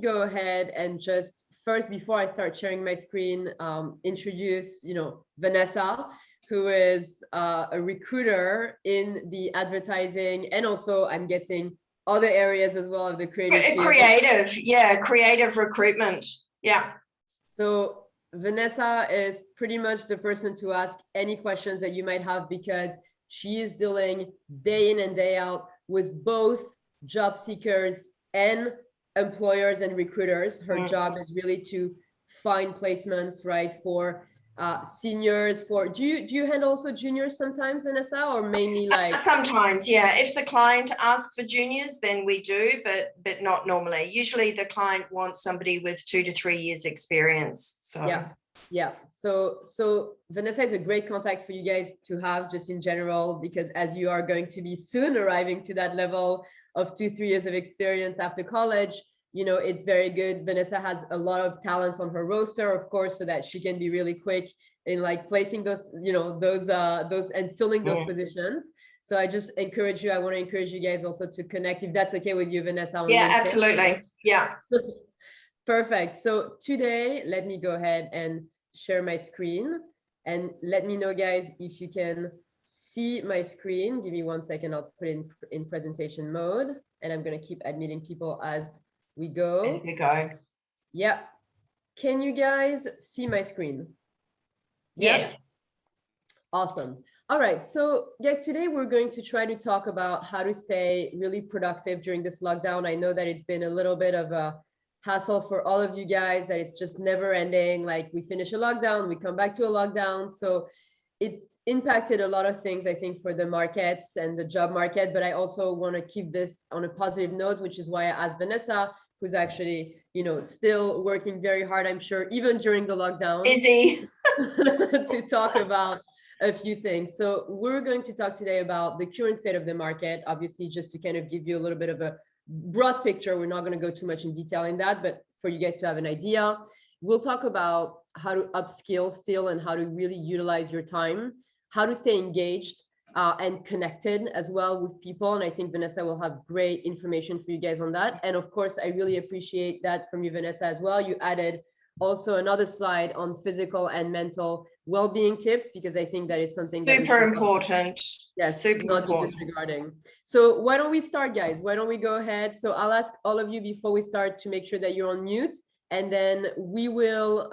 go ahead and just first, before I start sharing my screen, introduce, Vanessa, who is a recruiter in the advertising and also, I'm guessing, other areas as well of the creative field. Creative recruitment. Yeah. So Vanessa is pretty much the person to ask any questions that you might have, because she is dealing day in and day out with both job seekers and employers and recruiters. Her job is really to find placements, right, for seniors. Do you handle also juniors sometimes, Vanessa, or mainly like? Sometimes, yeah. If the client asks for juniors, then we do, but not normally. Usually the client wants somebody with 2 to 3 years experience. So yeah. So Vanessa is a great contact for you guys to have just in general, because as you are going to be soon arriving to that level of 2-3 years of experience after college, it's very good. Vanessa has a lot of talents on her roster, of course, so that she can be really quick in like placing those, those and filling those positions. So I just encourage you. I want to encourage you guys also to connect, if that's okay with you, Vanessa. On yeah, LinkedIn. absolutely. Yeah. Perfect. So today, let me go ahead and share my screen, and let me know, guys, if you can see my screen. Give me 1 second. I'll put it in presentation mode, and I'm going to keep admitting people as we go. As we go. Yeah. Can you guys see my screen? Yes. Awesome. All right. So guys, today we're going to try to talk about how to stay really productive during this lockdown. I know that it's been a little bit of a hassle for all of you guys, that it's just never ending. Like, we finish a lockdown, we come back to a lockdown. So it's impacted a lot of things, I think, for the markets and the job market. But I also want to keep this on a positive note, which is why I asked Vanessa, who's actually, still working very hard, I'm sure, even during the lockdown. Busy. to talk about a few things. So we're going to talk today about the current state of the market, obviously, just to kind of give you a little bit of a broad picture. We're not going to go too much in detail in that, but for you guys to have an idea. We'll talk about how to upskill still and how to really utilize your time, how to stay engaged and connected as well with people. And I think Vanessa will have great information for you guys on that. And of course, I really appreciate that from you, Vanessa, as well. You added also another slide on physical and mental well-being tips, because I think that is something super important. Yes, super not important. disregarding. So why don't we start, guys? Why don't we go ahead? So I'll ask all of you before we start to make sure that you're on mute, and then we will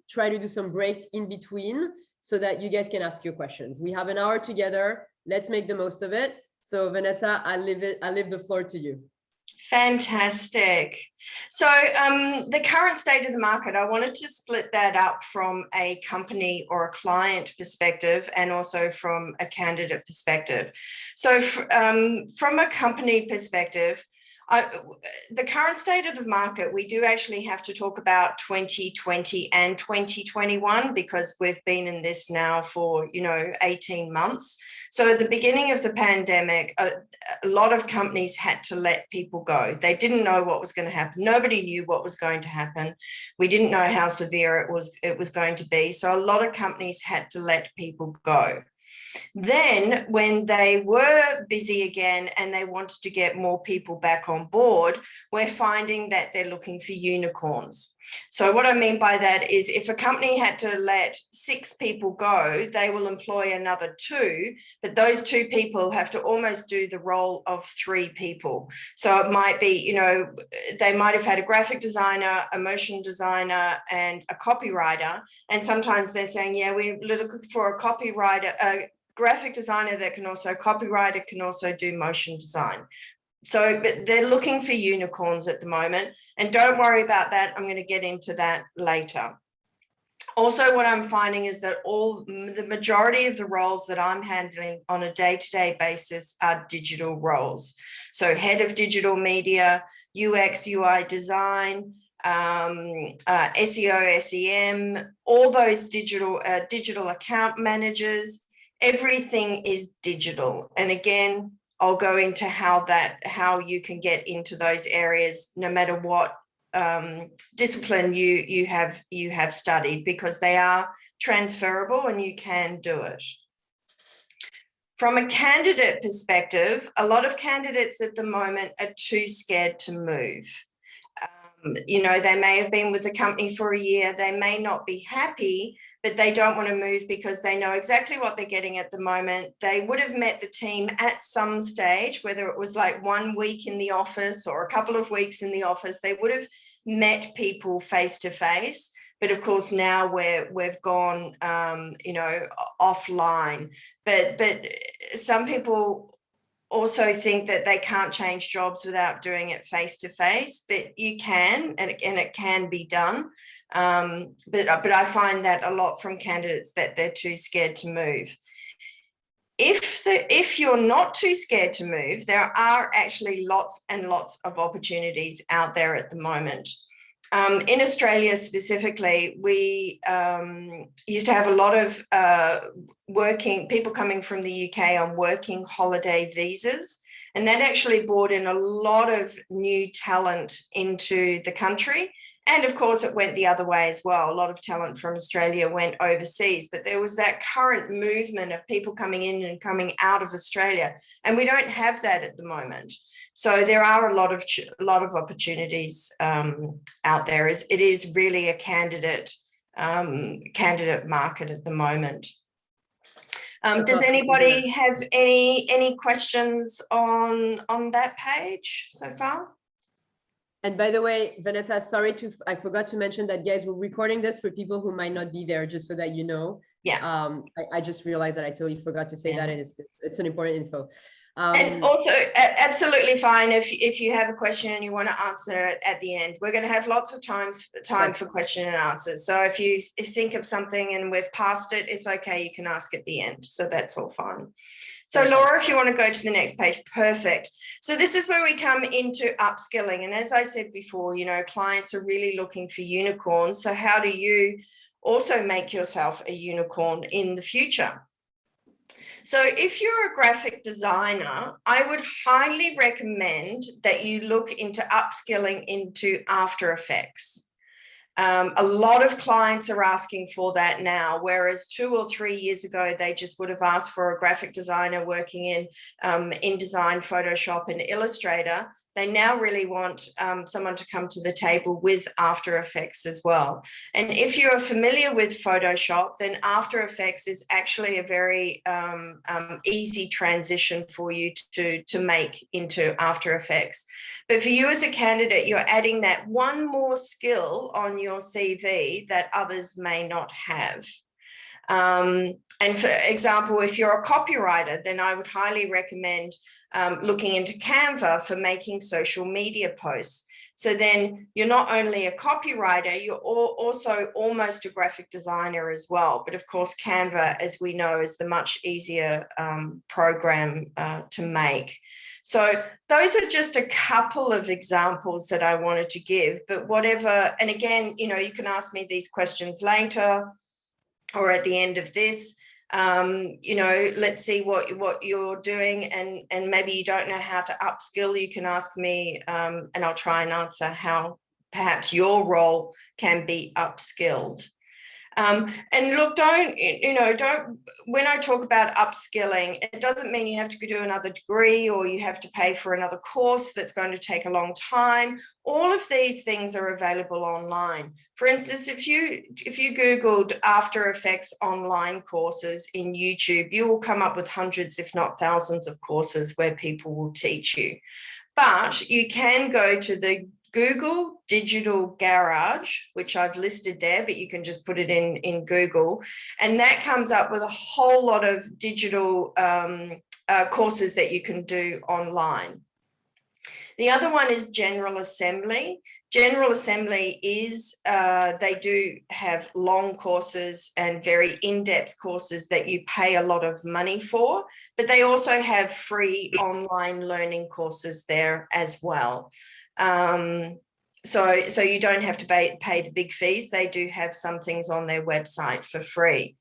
try to do some breaks in between so that you guys can ask your questions. We have an hour together. Let's make the most of it. So Vanessa, I leave the floor to you. Fantastic. So the current state of the market, I wanted to split that up from a company or a client perspective and also from a candidate perspective. So from a company perspective, the current state of the market, we do actually have to talk about 2020 and 2021, because we've been in this now for 18 months. So at the beginning of the pandemic, a lot of companies had to let people go. They didn't know what was going to happen. Nobody knew what was going to happen. We didn't know how severe it was going to be. So a lot of companies had to let people go. Then when they were busy again and they wanted to get more people back on board, we're finding that they're looking for unicorns. So what I mean by that is, if a company had to let 6 people go, they will employ another 2, but those 2 people have to almost do the role of 3 people. So it might be, they might have had a graphic designer, a motion designer, and a copywriter. And sometimes they're saying, yeah, we're looking for a copywriter, graphic designer that can also copywriter, can also do motion design. So but they're looking for unicorns at the moment, and don't worry about that. I'm going to get into that later. Also, what I'm finding is that the majority of the roles that I'm handling on a day-to-day basis are digital roles. So head of digital media, UX, UI design, SEO, SEM, all those digital account managers. Everything is digital. And again, I'll go into how you can get into those areas no matter what discipline you have studied, because they are transferable and you can do it. From a candidate perspective, a lot of candidates at the moment are too scared to move. They may have been with the company for a year, they may not be happy, but they don't want to move because they know exactly what they're getting at the moment. They would have met the team at some stage, whether it was like 1 week in the office or a couple of weeks in the office, they would have met people face to face. But of course, now we've gone, offline. But some people also think that they can't change jobs without doing it face to face, but you can, and it can be done. But I find that a lot from candidates that they're too scared to move. If you're not too scared to move, there are actually lots and lots of opportunities out there at the moment. In Australia specifically, we used to have a lot of people coming from the UK on working holiday visas, and that actually brought in a lot of new talent into the country. And of course, it went the other way as well. A lot of talent from Australia went overseas, but there was that current movement of people coming in and coming out of Australia, and we don't have that at the moment. So there are a lot of opportunities out there. It is really a candidate market at the moment. Does anybody have any questions on that page so far? And by the way, Vanessa, I forgot to mention that, guys, we're recording this for people who might not be there, just so that you know. Yeah. I just realized that I totally forgot to say that, and it's an important info. And also, absolutely fine if you have a question and you want to answer it at the end. We're going to have lots of time for question and answers. So if you think of something and we've passed it, it's okay. You can ask at the end. So that's all fine. So Laura, if you want to go to the next page, perfect. So this is where we come into upskilling. And as I said before, clients are really looking for unicorns. So how do you also make yourself a unicorn in the future? So if you're a graphic designer, I would highly recommend that you look into upskilling into After Effects. A lot of clients are asking for that now, whereas 2 or 3 years ago, they just would have asked for a graphic designer working in InDesign, Photoshop, and Illustrator. They now really want someone to come to the table with After Effects as well. And if you are familiar with Photoshop, then After Effects is actually a very easy transition for you to make into After Effects. But for you as a candidate, you're adding that one more skill on your CV that others may not have. And for example, if you're a copywriter, then I would highly recommend looking into Canva for making social media posts. So then you're not only a copywriter, you're also almost a graphic designer as well. But of course, Canva, as we know, is the much easier program to make. So those are just a couple of examples that I wanted to give, but whatever, and again, you can ask me these questions later or at the end of this. Let's see what you're doing, and maybe you don't know how to upskill. You can ask me, and I'll try and answer how perhaps your role can be upskilled. And look, don't, when I talk about upskilling, it doesn't mean you have to do another degree or you have to pay for another course that's going to take a long time. All of these things are available online. For instance, if you Googled After Effects online courses in YouTube, you will come up with hundreds, if not thousands of courses where people will teach you. But you can go to the Google Digital Garage, which I've listed there, but you can just put it in Google, and that comes up with a whole lot of digital courses that you can do online. The other one is General Assembly. General Assembly is, they do have long courses and very in-depth courses that you pay a lot of money for, but they also have free online learning courses there as well. So you don't have to pay the big fees. They do have some things on their website for free.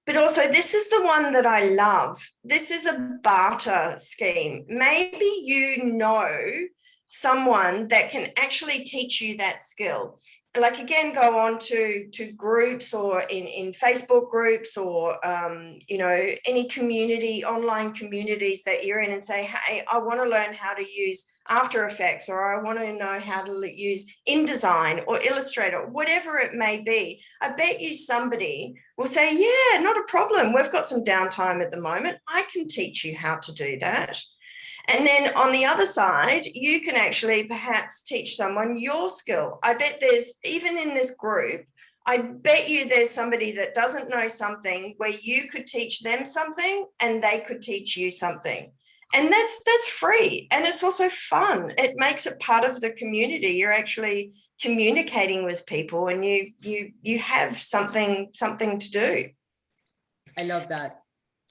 But also, this is the one that I love. This is a barter scheme. Maybe you know someone that can actually teach you that skill. Like, again, go on to groups or in Facebook groups or, you know, any community, online communities that you're in, and say, hey, I want to learn how to use After Effects, or I want to know how to use InDesign or Illustrator, whatever it may be. I bet you somebody will say, yeah, not a problem. We've got some downtime at the moment. I can teach you how to do that. And then on the other side, you can actually perhaps teach someone your skill. I bet there's, even in this group, I bet you there's somebody that doesn't know something where you could teach them something and they could teach you something. And that's free. And it's also fun. It makes it part of the community. You're actually communicating with people, and you have something to do. I love that.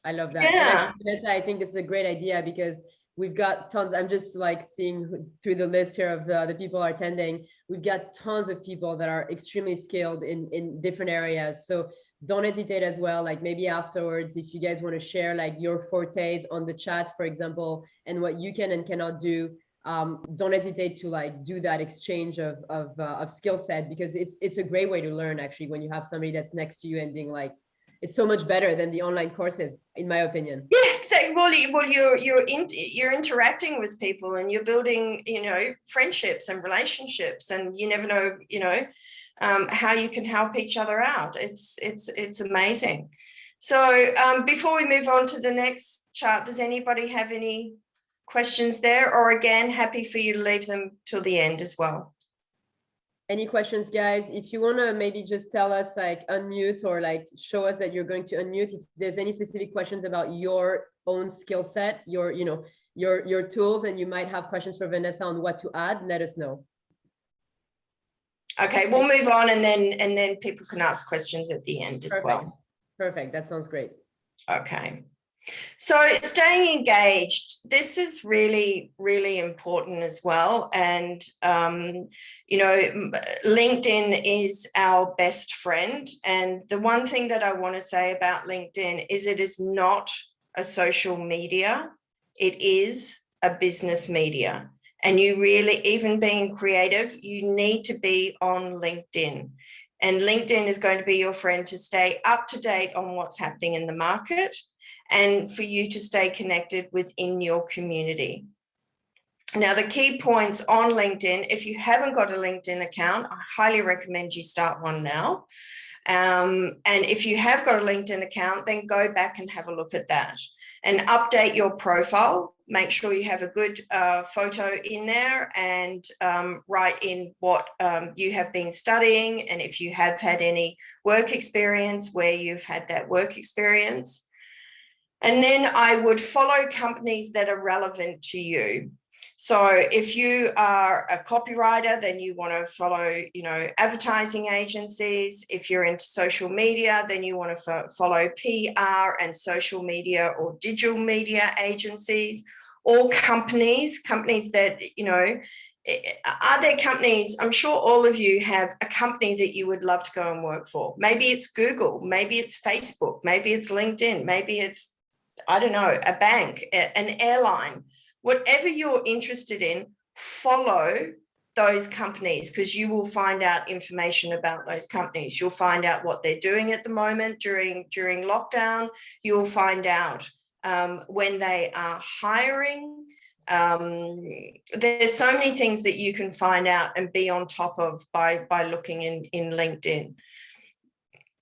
I love that. Yeah. And I think this is a great idea, because we've got tons. I'm just like seeing through the list here of the people are attending. We've got tons of people that are extremely skilled in different areas. So don't hesitate as well. Like, maybe afterwards, if you guys want to share like your fortes on the chat, for example, and what you can and cannot do, don't hesitate to like do that exchange of skill set, because it's a great way to learn, actually, when you have somebody that's next to you and being like, it's so much better than the online courses, in my opinion. Yeah, exactly. Well, you're interacting with people, and you're building, you know, friendships and relationships, and you never know, you know, how you can help each other out. It's amazing. So before we move on to the next chart, does anybody have any questions there? Or again, happy for you to leave them till the end as well. Any questions, guys? If you want to maybe just tell us, like, unmute, or like show us that you're going to unmute. If there's any specific questions about your own skill set, your, you know, your tools, and you might have questions for Vanessa on what to add, let us know. Okay, we'll move on, and then people can ask questions at the end as well. Perfect. That sounds great. Okay. So staying engaged, this is really, really important as well. And, you know, LinkedIn is our best friend. And the one thing that I want to say about LinkedIn is it is not a social media. It is a business media. And you really, even being creative, you need to be on LinkedIn. And LinkedIn is going to be your friend to stay up to date on what's happening in the market, and for you to stay connected within your community. Now, the key points on LinkedIn, if you haven't got a LinkedIn account, I highly recommend you start one now. And if you have got a LinkedIn account, then go back and have a look at that and update your profile. Make sure you have a good photo in there, and write in what you have been studying, and if you have had any work experience, where you've had that work experience. And then I would follow companies that are relevant to you. So if you are a copywriter, then you want to follow, you know, advertising agencies. If you're into social media, then you want to follow PR and social media or digital media agencies, or companies that, you know, are there companies, I'm sure all of you have a company that you would love to go and work for. Maybe it's Google, maybe it's Facebook, maybe it's LinkedIn, maybe it's, I don't know, a bank, an airline. Whatever you're interested in, follow those companies, because you will find out information about those companies. You'll find out what they're doing at the moment during lockdown. You'll find out when they are hiring. There's so many things that you can find out and be on top of by looking in LinkedIn.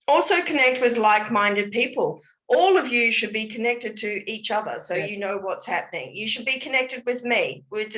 Also connect with like-minded people. All of you should be connected to each other, so you know what's happening. You should be connected with me, with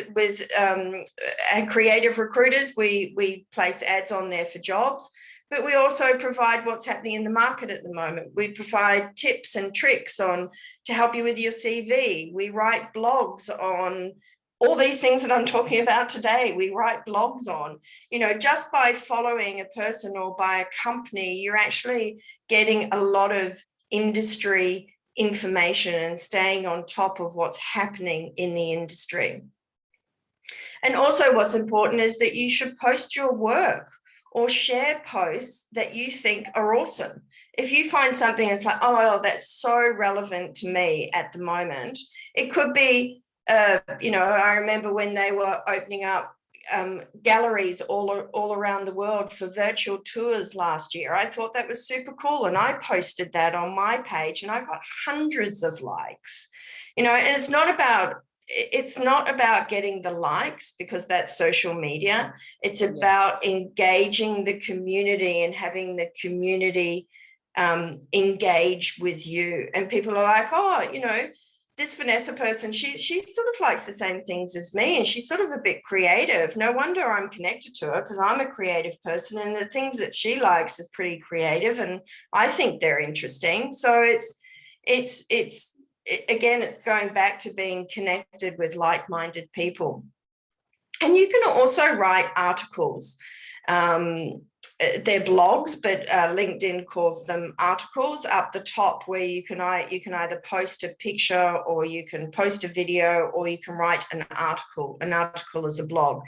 creative recruiters. We place ads on there for jobs, but we also provide what's happening in the market at the moment. We provide tips and tricks to help you with your CV. We write blogs on all these things that I'm talking about today. We write blogs on, you know, just by following a person or by a company, you're actually getting a lot of industry information and staying on top of what's happening in the industry. And also what's important is that you should post your work or share posts that you think are awesome. If you find something that's like, oh, that's so relevant to me at the moment, it could be I remember when they were opening up galleries all around the world for virtual tours last year. I thought that was super cool, and I posted that on my page, and I got hundreds of likes. And it's not about getting the likes, because that's social media. It's about engaging the community and having the community engage with you. And people are like, oh, this Vanessa person, she sort of likes the same things as me, and she's sort of a bit creative. No wonder I'm connected to her, because I'm a creative person, and the things that she likes is pretty creative, and I think they're interesting. So it's again, it's going back to being connected with like-minded people. And you can also write articles. They're blogs, but LinkedIn calls them articles up the top, where you can either post a picture, or you can post a video, or you can write an article. An article is a blog.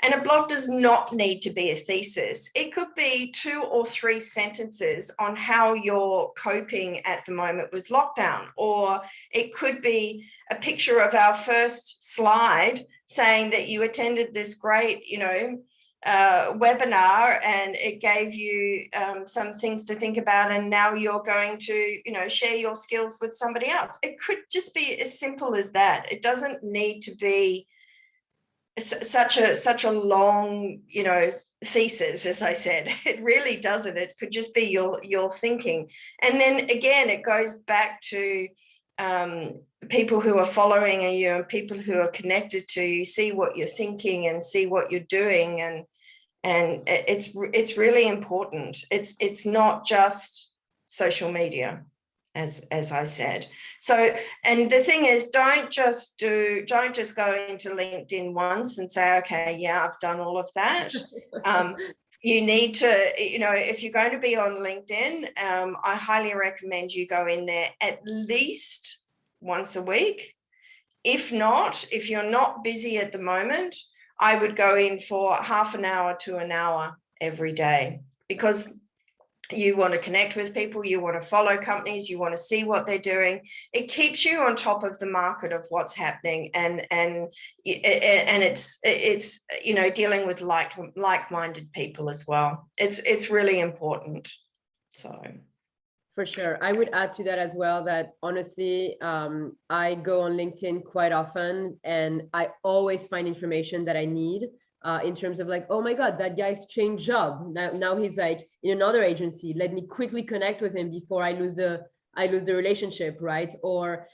And a blog does not need to be a thesis. It could be 2 or 3 sentences on how you're coping at the moment with lockdown, or it could be a picture of our first slide saying that you attended this great, webinar, and it gave you some things to think about, and now you're going to share your skills with somebody else. It could just be as simple as that. It doesn't need to be such a long thesis, as I said. It really doesn't. It could just be your thinking. And then again, it goes back to people who are following you and people who are connected to you, see what you're thinking and see what you're doing, and it's really important. It's not just social media, as I said. So, and the thing is, don't just go into LinkedIn once and say, okay, yeah, I've done all of that. You need to, if you're going to be on LinkedIn, I highly recommend you go in there at least once a week. If not, if you're not busy at the moment, I would go in for half an hour to an hour every day, because you want to connect with people, you want to follow companies, you want to see what they're doing. It keeps you on top of the market of what's happening, and it's dealing with like-minded people as well. It's really important. So for sure, I would add to that as well that honestly, I go on LinkedIn quite often, and I always find information that I need. In terms of like, oh my God, that guy's changed job. Now he's like in another agency. Let me quickly connect with him before I lose the relationship, right? Or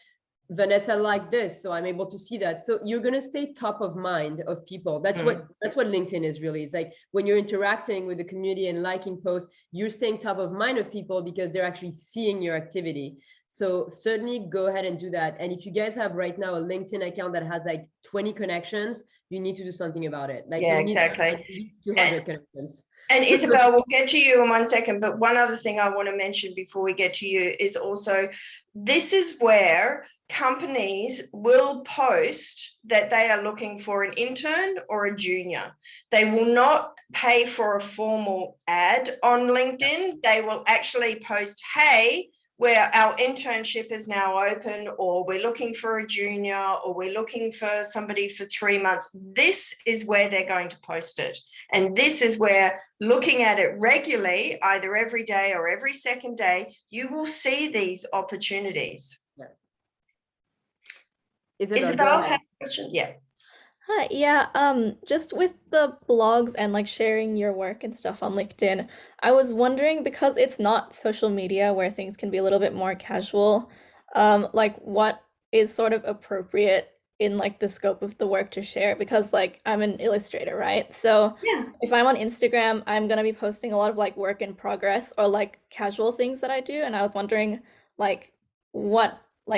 Vanessa liked this, so I'm able to see that. So you're gonna stay top of mind of people. That's what LinkedIn is really. It's like when you're interacting with the community and liking posts, you're staying top of mind of people because they're actually seeing your activity. So certainly go ahead and do that. And if you guys have right now a LinkedIn account that has like 20 connections, you need to do something about it. Like, yeah, exactly. 200 connections. And Isabel, we'll get to you in 1 second, but one other thing I want to mention before we get to you is also, this is where companies will post that they are looking for an intern or a junior. They will not pay for a formal ad on LinkedIn. They will actually post, hey, where our internship is now open, or we're looking for a junior, or we're looking for somebody for 3 months. This is where they're going to post it. And this is where, looking at it regularly, either every day or every second day, you will see these opportunities. Yes. Isabel, have a question? Yeah. Hi, yeah, just with the blogs and like sharing your work and stuff on LinkedIn, I was wondering, because it's not social media where things can be a little bit more casual, like what is sort of appropriate in like the scope of the work to share? Because like I'm an illustrator, right? So Yeah. if I'm on Instagram, I'm gonna be posting a lot of like work in progress or like casual things that I do, and I was wondering like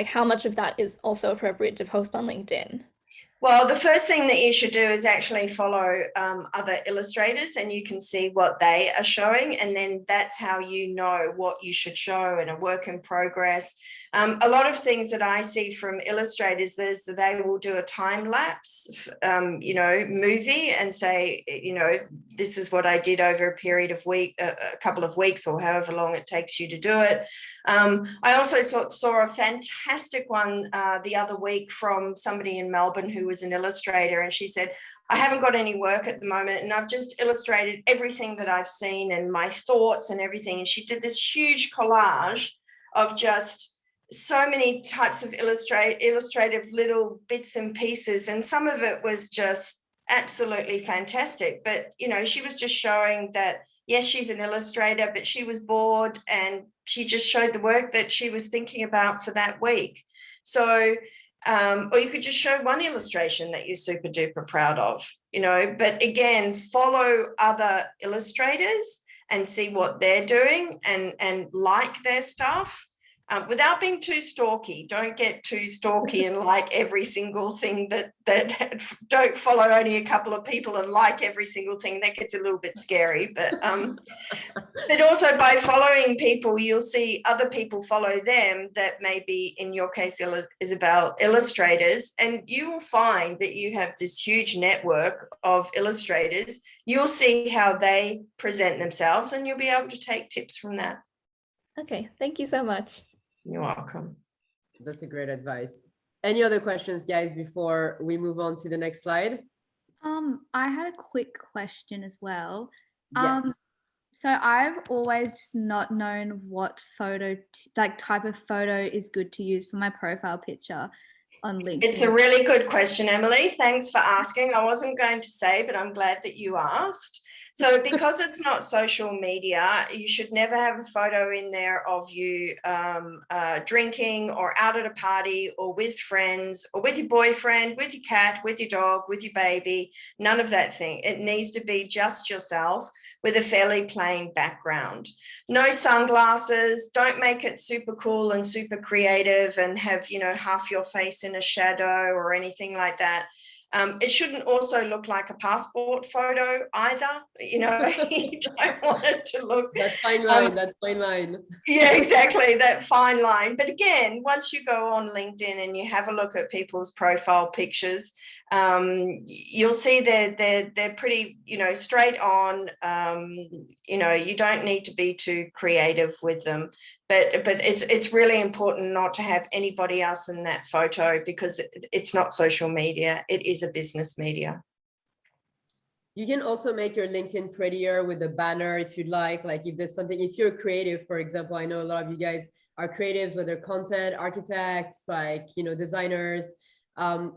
how much of that is also appropriate to post on LinkedIn? Well, the first thing that you should do is actually follow other illustrators, and you can see what they are showing. And then that's how you know what you should show in a work in progress. A lot of things that I see from illustrators is that they will do a time lapse, movie and say, this is what I did over a period of a couple of weeks or however long it takes you to do it. I also saw a fantastic one the other week from somebody in Melbourne who was an illustrator, and she said, I haven't got any work at the moment and I've just illustrated everything that I've seen and my thoughts and everything. And she did this huge collage of just so many types of illustrative little bits and pieces, and some of it was just absolutely fantastic. But she was just showing that yes, she's an illustrator, but she was bored and she just showed the work that she was thinking about for that week. So or you could just show one illustration that you're super duper proud of, but again, follow other illustrators and see what they're doing and like their stuff. Without being too stalky. Don't get too stalky and like every single thing that don't follow only a couple of people and like every single thing. That gets a little bit scary, but also by following people, you'll see other people follow them that maybe in your case is about illustrators, and you will find that you have this huge network of illustrators. You'll see how they present themselves and you'll be able to take tips from that. Okay, thank you so much. You're welcome. That's a great advice. Any other questions, guys, before we move on to the next slide? I had a quick question as well. Yes. So I've always just not known what type of photo is good to use for my profile picture on LinkedIn. It's a really good question, Emily. Thanks for asking. I wasn't going to say, but I'm glad that you asked. So because it's not social media, you should never have a photo in there of you drinking or out at a party or with friends or with your boyfriend, with your cat, with your dog, with your baby, none of that thing. It needs to be just yourself with a fairly plain background. No sunglasses, don't make it super cool and super creative and have, half your face in a shadow or anything like that. It shouldn't also look like a passport photo either. You don't want it to look. That fine line, that fine line. Yeah, exactly, that fine line. But again, once you go on LinkedIn and you have a look at people's profile pictures, you'll see they're pretty, straight on. You don't need to be too creative with them. But it's really important not to have anybody else in that photo because it's not social media. It is a business media. You can also make your LinkedIn prettier with a banner if you'd like if there's something, if you're creative, for example, I know a lot of you guys are creatives, whether content architects, designers.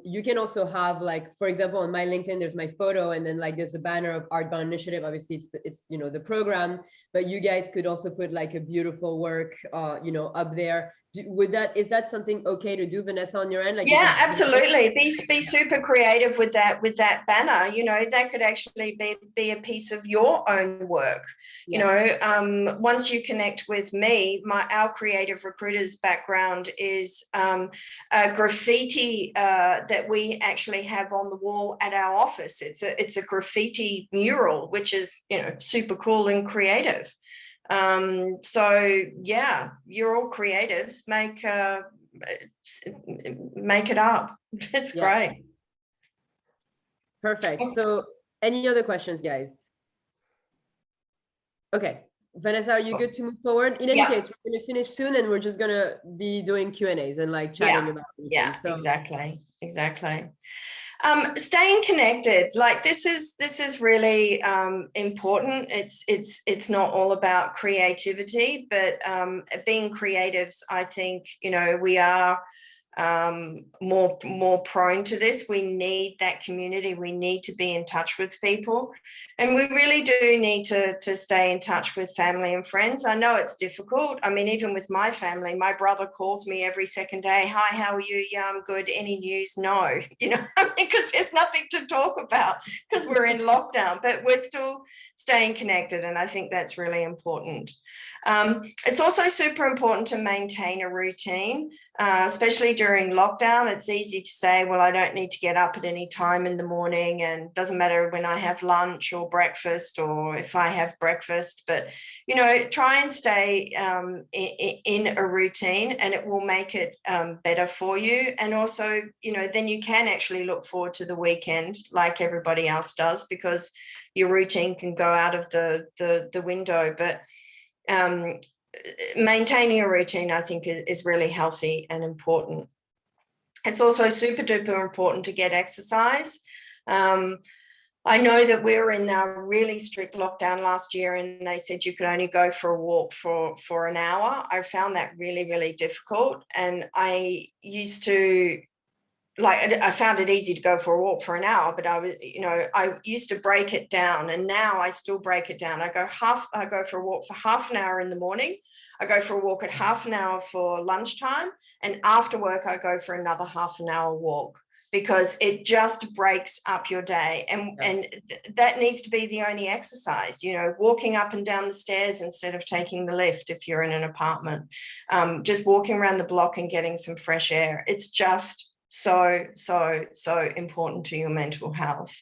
You can also have for example, on my LinkedIn, there's my photo and then there's a banner of ArtBound initiative. Obviously it's the program, but you guys could also put a beautiful work, up there. Is that something okay to do, Vanessa, on your end? Yeah, absolutely. Be super creative with that banner. That could actually be a piece of your own work. Yeah. Once you connect with me, our creative recruiters background is a graffiti that we actually have on the wall at our office. It's a graffiti mural, which is super cool and creative. So yeah, you're all creatives. Make it up. It's great. Perfect. So any other questions, guys? Okay, Vanessa, are you good to move forward? In any case, we're going to finish soon and we're just going to be doing Q&As and chatting about it. Yeah, so. Exactly. Staying connected, this is really important. It's not all about creativity, but being creatives, I think we are more prone to this. We need that community. We need to be in touch with people, and we really do need to stay in touch with family and friends. I know it's difficult. I mean, even with my family, my brother calls me every second day. Hi, how are you? Yeah, I'm good. Any news? No, because there's nothing to talk about because we're in lockdown, but we're still staying connected, and I think that's really important. It's also super important to maintain a routine, especially during during lockdown, it's easy to say, well, I don't need to get up at any time in the morning, and doesn't matter when I have lunch or breakfast, or if I have breakfast. But, you know, try and stay in a routine, and it will make it better for you. And also, you know, then you can actually look forward to the weekend like everybody else does, because your routine can go out of the window. But maintaining a routine, I think, is really healthy and important. It's also super duper important to get exercise. I know that we were in our really strict lockdown last year, and they said you could only go for a walk for an hour. I found that really, really difficult. And I used to, like, I found it easy to go for a walk for an hour, but I used to break it down, and now I still break it down. I go for a walk for half an hour in the morning. I go for a walk at half an hour for lunchtime, and after work, I go for another half an hour walk, because it just breaks up your day. And that needs to be the only exercise, you know, walking up and down the stairs instead of taking the lift if you're in an apartment, just walking around the block and getting some fresh air. It's just so important to your mental health.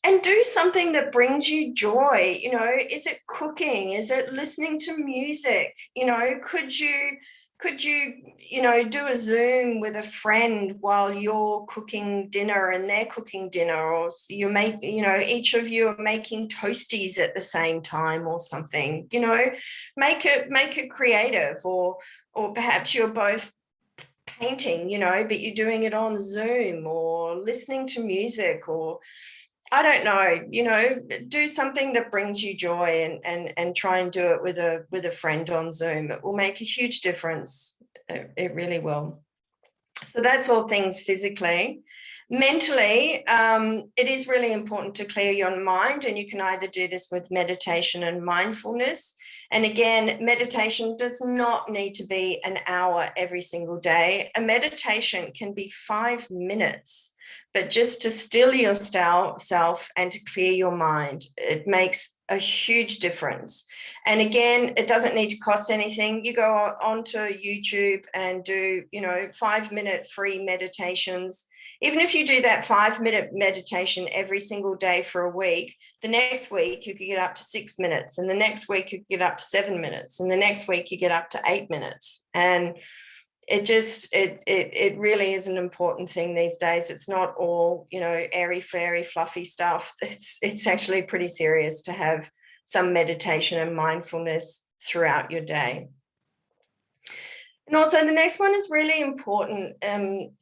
And do something that brings you joy. You know, is it cooking? Is it listening to music? You know, could you do a Zoom with a friend while you're cooking dinner and they're cooking dinner, or you make, you know, each of you are making toasties at the same time or something. You know, make it creative, or perhaps you're both painting, you know, but you're doing it on Zoom, or listening to music, or I don't know, you know, do something that brings you joy, and try and do it with a friend on Zoom. It will make a huge difference. It really will. So that's all things physically. Mentally, it is really important to clear your mind, and you can either do this with meditation and mindfulness. And again, meditation does not need to be an hour every single day. A meditation can be 5 minutes, but just to still yourself and to clear your mind. It makes a huge difference. And again, it doesn't need to cost anything. You go onto YouTube and do, you know, 5-minute free meditations. Even if you do that 5-minute meditation every single day for a week, the next week you could get up to 6 minutes, and the next week you could get up to 7 minutes, and the next week you get up to 8 minutes. And it really is an important thing these days. It's not all, you know, airy fairy fluffy stuff. It's actually pretty serious to have some meditation and mindfulness throughout your day. And also the next one is really important.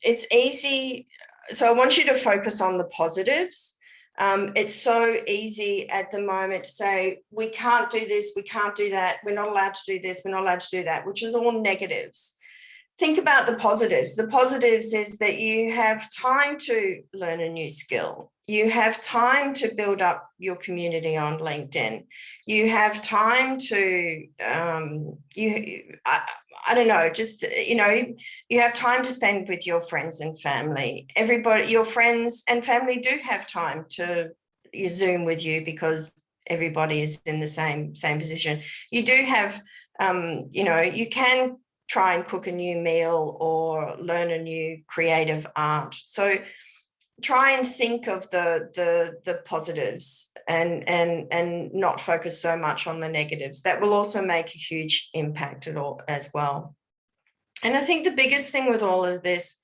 It's easy. So I want you to focus on the positives. It's so easy at the moment to say, we can't do this, we can't do that, we're not allowed to do this, we're not allowed to do that, which is all negatives. Think about the positives. The positives is that you have time to learn a new skill. You have time to build up your community on LinkedIn. You have time to, I don't know, just, you know, you have time to spend with your friends and family. Everybody, your friends and family do have time to Zoom with you, because everybody is in the same position. You do have, you know, you can try and cook a new meal or learn a new creative art. So try and think of the positives, and not focus so much on the negatives. That will also make a huge impact as well. And I think the biggest thing with all of this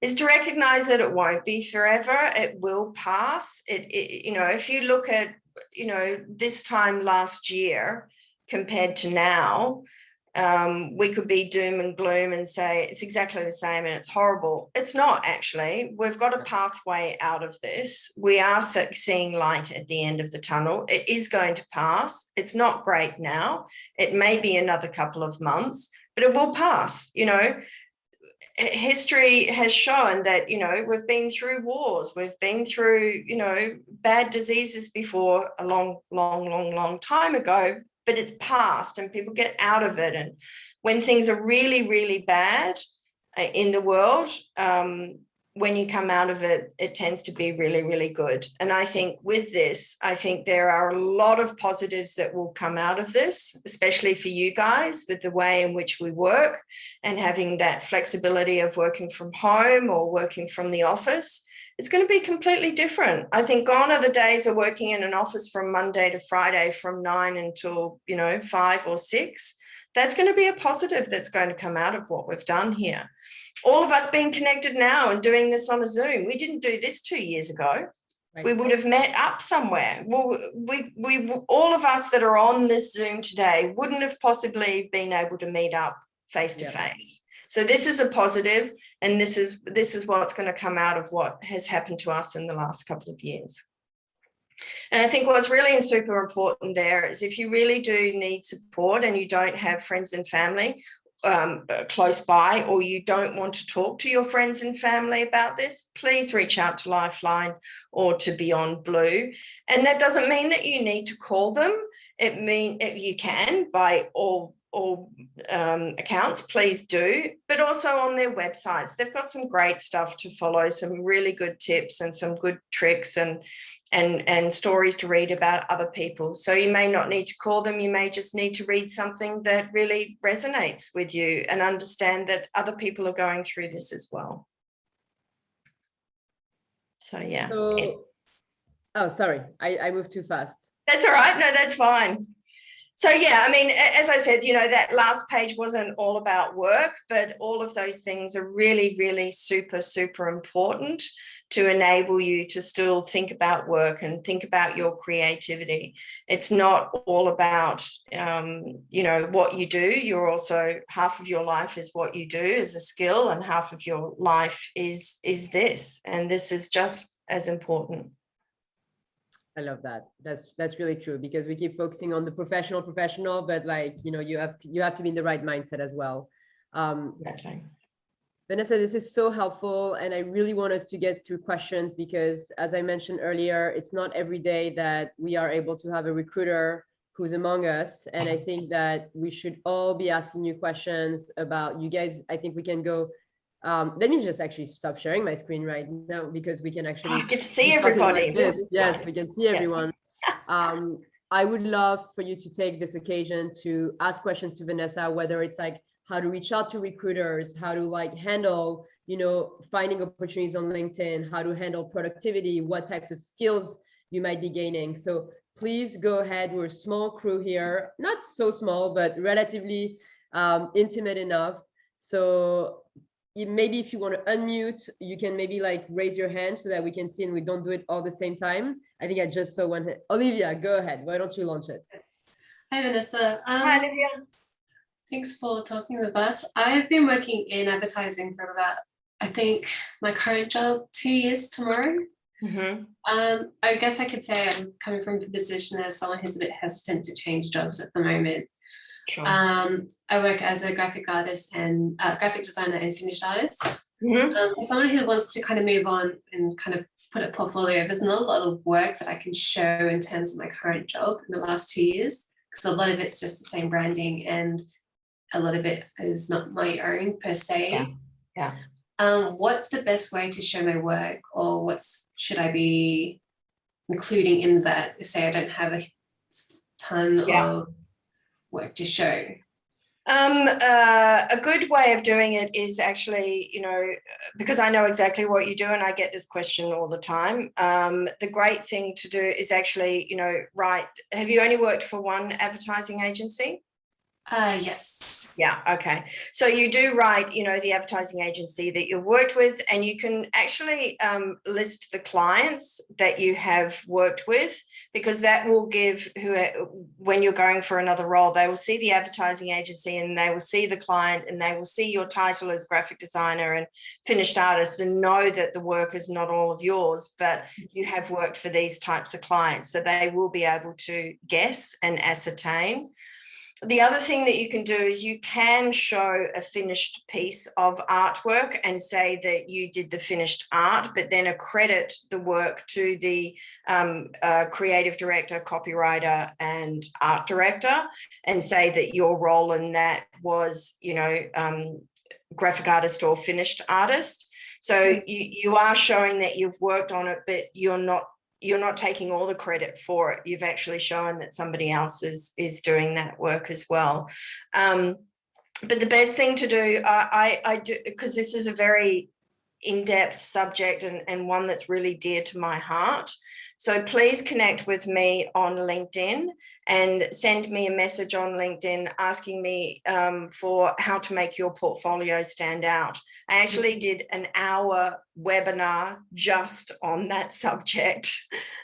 is to recognize that it won't be forever. It will pass. You know, if you look at, you know, this time last year compared to now, we could be doom and gloom and say it's exactly the same and it's horrible. It's not, actually. We've got a pathway out of this. We are seeing light at the end of the tunnel. It is going to pass. It's not great now. It may be another couple of months, but it will pass. You know, history has shown that, you know, we've been through wars, we've been through, you know, bad diseases before, a long time ago, but it's passed and people get out of it. And when things are really, really bad in the world, when you come out of it, it tends to be really, really good. And I think with this, I think there are a lot of positives that will come out of this, especially for you guys, with the way in which we work and having that flexibility of working from home or working from the office. It's going to be completely different. I think gone are the days of working in an office from Monday to Friday from 9 until, 5 or 6. That's going to be a positive that's going to come out of what we've done here. All of us being connected now and doing this on a Zoom. We didn't do this 2 years ago. Right. We would have met up somewhere. Well, we all of us that are on this Zoom today wouldn't have possibly been able to meet up face to face. So this is a positive, and this is what's going to come out of what has happened to us in the last couple of years. And I think what's really super important there is if you really do need support and you don't have friends and family close by, or you don't want to talk to your friends and family about this, please reach out to Lifeline or to Beyond Blue. And that doesn't mean that you need to call them. It means you can by all accounts, please do, but also on their websites. They've got some great stuff to follow, some really good tips and some good tricks and stories to read about other people. So you may not need to call them, you may just need to read something that really resonates with you and understand that other people are going through this as well. So yeah. Oh, sorry, I moved too fast. That's all right. No, that's fine. So, yeah, I mean, as I said, that last page wasn't all about work, but all of those things are really, really super, super important to enable you to still think about work and think about your creativity. It's not all about, what you do. You're also, half of your life is what you do as a skill, and half of your life is this. And this is just as important. I love that. That's really true, because we keep focusing on the professional, but you have to be in the right mindset as well. Exactly. Vanessa, this is so helpful, and I really want us to get through questions because, as I mentioned earlier, it's not every day that we are able to have a recruiter who's among us, and I think that we should all be asking you questions about you guys. I think we can go. Let me just actually stop sharing my screen right now, because we can actually I can see everybody. Like yes, we can see everyone. I would love for you to take this occasion to ask questions to Vanessa, whether it's like how to reach out to recruiters, how to handle, finding opportunities on LinkedIn, how to handle productivity, what types of skills you might be gaining. So please go ahead. We're a small crew here, not so small, but relatively intimate enough. So maybe if you want to unmute, you can maybe raise your hand so that we can see and we don't do it all the same time. I think I just saw one hand. Olivia, go ahead. Why don't you launch it? Yes. Hi, Vanessa. Hi, Olivia. Thanks for talking with us. I've been working in advertising for about, I think, my current job, 2 years tomorrow. Mm-hmm. I guess I could say I'm coming from a position as someone who's a bit hesitant to change jobs at the moment. Sure. I work as a graphic artist and graphic designer and finished artist. Mm-hmm. For someone who wants to kind of move on and kind of put a portfolio, there's not a lot of work that I can show in terms of my current job in the last 2 years, because a lot of it's just the same branding and a lot of it is not my own per se. Yeah. What's the best way to show my work, or should I be including in that? Say I don't have a ton of work to show. A good way of doing it is actually, because I know exactly what you do and I get this question all the time. The great thing to do is actually, write. Have you only worked for one advertising agency? Yes. Yeah. Okay. So you do write, the advertising agency that you've worked with, and you can actually list the clients that you have worked with, because that will give when you're going for another role, they will see the advertising agency and they will see the client and they will see your title as graphic designer and finished artist and know that the work is not all of yours, but you have worked for these types of clients. So they will be able to guess and ascertain. The other thing that you can do is you can show a finished piece of artwork and say that you did the finished art, but then accredit the work to the creative director, copywriter, and art director, and say that your role in that was, graphic artist or finished artist. So you are showing that you've worked on it, but you're not taking all the credit for it. You've actually shown that somebody else is doing that work as well. But the best thing to do, I do, because this is a very in-depth subject and one that's really dear to my heart. So please connect with me on LinkedIn and send me a message on LinkedIn asking me for how to make your portfolio stand out. I actually did an hour webinar just on that subject.